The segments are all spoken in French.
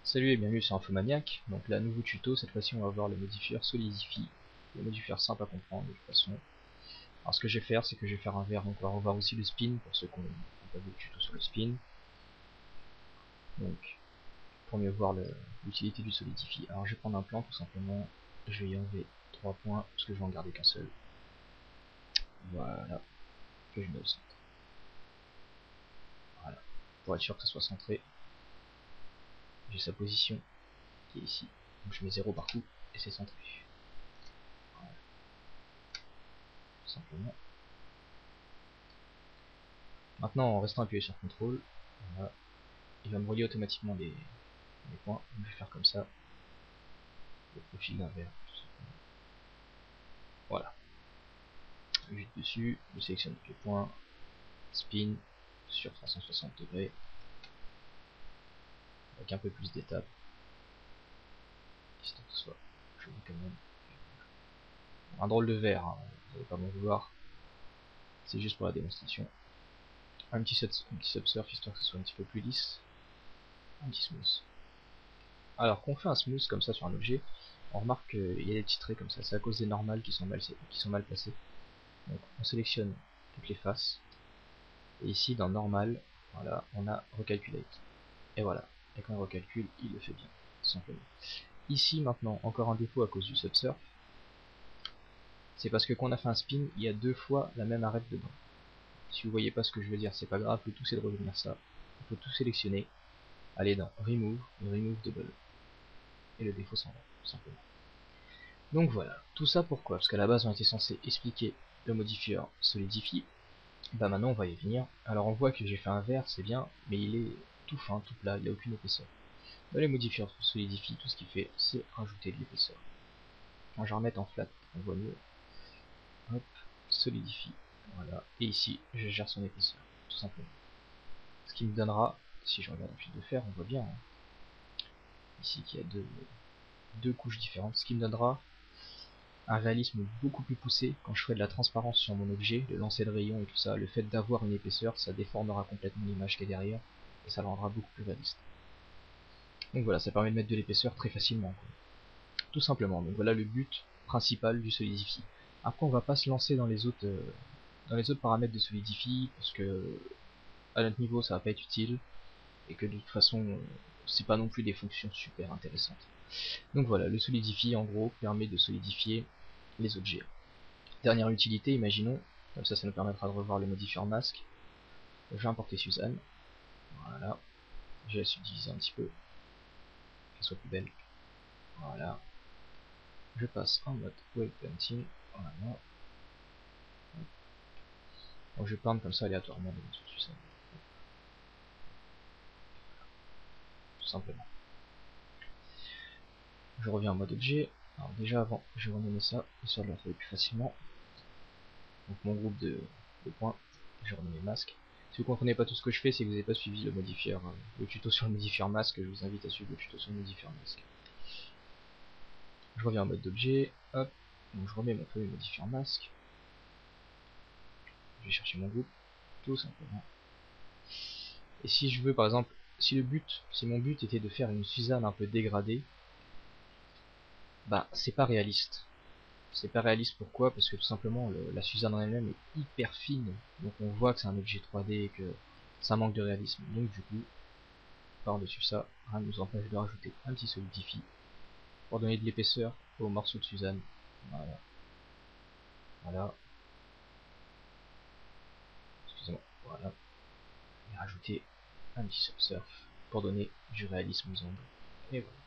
Salut et bienvenue sur Infomaniac. Donc là, nouveau tuto, cette fois-ci on va voir le modifieur Solidify, le modifieur simple à comprendre de toute façon. Alors ce que je vais faire, c'est que je vais faire un verre, donc on va revoir aussi le spin pour ceux qui n'ont pas vu le tuto sur le spin. Donc, pour mieux voir l'utilité du Solidify. Alors je vais prendre un plan tout simplement, je vais y enlever 3 points, parce que je vais en garder qu'un seul. Voilà, que je mets au centre. Voilà, pour être sûr que ça soit centré. J'ai sa position qui est ici, donc je mets 0 partout et c'est centré. Voilà. Tout simplement. Maintenant, en restant appuyé sur CTRL, voilà, il va me relier automatiquement les points. Donc, je vais faire comme ça, le profil d'un verre, tout simplement. Voilà. Juste dessus, je sélectionne tous les points, spin sur 360 degrés, avec un peu plus d'étapes, histoire que ce soit joli quand même. Un drôle de verre, hein, vous n'allez pas m'en vouloir, c'est juste pour la démonstration. Un petit subsurf histoire que ce soit un petit peu plus lisse, un petit smooth. Alors qu'on fait un smooth comme ça sur un objet, on remarque qu'il y a des petits traits comme ça, c'est à cause des normales qui sont mal placées. Donc on sélectionne toutes les faces, et ici dans normal, voilà, on a recalculate. Et voilà, et quand on recalcule, il le fait bien, tout simplement. Ici maintenant, encore un défaut à cause du subsurf, c'est parce que quand on a fait un spin, il y a 2 fois la même arête dedans. Si vous voyez pas ce que je veux dire, c'est pas grave, le tout c'est de revenir ça. Il faut tout sélectionner, aller dans Remove, et Remove Double. Et le défaut s'en va, tout simplement. Donc voilà, tout ça pourquoi? Parce qu'à la base on était censé expliquer le modifieur Solidify. Bah maintenant on va y venir. Alors on voit que j'ai fait un verre, c'est bien, mais il est tout fin, tout plat, il n'a aucune épaisseur. Dans les modifieurs Solidify, tout ce qu'il fait, c'est rajouter de l'épaisseur. Je vais remettre en flat, on voit mieux. Hop, Solidify, voilà. Et ici, je gère son épaisseur, tout simplement. Ce qui me donnera, si je regarde en fil de fer, on voit bien, hein, ici qu'il y a deux couches différentes, ce qui me donnera un réalisme beaucoup plus poussé quand je ferai de la transparence sur mon objet, le lancer de rayons et tout ça. Le fait d'avoir une épaisseur, ça déformera complètement l'image qui est derrière et ça le rendra beaucoup plus réaliste. Donc voilà, ça permet de mettre de l'épaisseur très facilement, quoi. Tout simplement. Donc voilà le but principal du Solidify. Après on va pas se lancer dans les autres paramètres de Solidify parce que à notre niveau ça va pas être utile et que de toute façon c'est pas non plus des fonctions super intéressantes. Donc voilà, le Solidify en gros permet de solidifier les objets. Dernière utilité, imaginons, comme ça nous permettra de revoir le modifieur masque. Je vais importer Suzanne, voilà, je vais la subdiviser un petit peu, qu'elle soit plus belle, voilà. Je passe en mode wave painting, voilà. Donc je vais peindre comme ça aléatoirement des morceaux de Suzanne, tout simplement. Je reviens en mode objet. Alors déjà avant, je vais renommer ça, histoire de le retrouver plus facilement. Donc mon groupe de points, je vais renommer masque. Si vous comprenez pas tout ce que je fais, c'est que vous n'avez pas suivi le modifieur, le tuto sur le modifieur masque, je vous invite à suivre le tuto sur le modifieur masque. Je reviens en mode d'objet, hop, donc je remets mon premier modifieur masque. Je vais chercher mon groupe, tout simplement. Et si je veux par exemple, si mon but était de faire une Suzanne un peu dégradée, bah c'est pas réaliste. C'est pas réaliste pourquoi? Parce que tout simplement la Suzanne en elle-même est hyper fine, donc on voit que c'est un objet 3D et que ça manque de réalisme. Donc du coup, par-dessus ça, rien ne nous empêche de rajouter un petit Solidify pour donner de l'épaisseur au morceau de Suzanne. Voilà. Voilà. Excusez-moi. Voilà. Et rajouter un petit subsurf pour donner du réalisme aux ombres. Et voilà.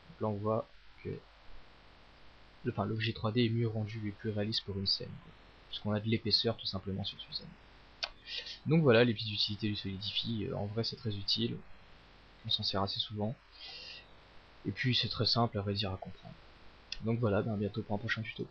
Donc là on voit que l'objet 3D est mieux rendu et plus réaliste pour une scène, quoi. Parce qu'on a de l'épaisseur tout simplement sur Suzanne. Donc voilà les petites utilités du Solidify, en vrai c'est très utile, on s'en sert assez souvent. Et puis c'est très simple à vrai dire à comprendre. Donc voilà, à bientôt pour un prochain tuto.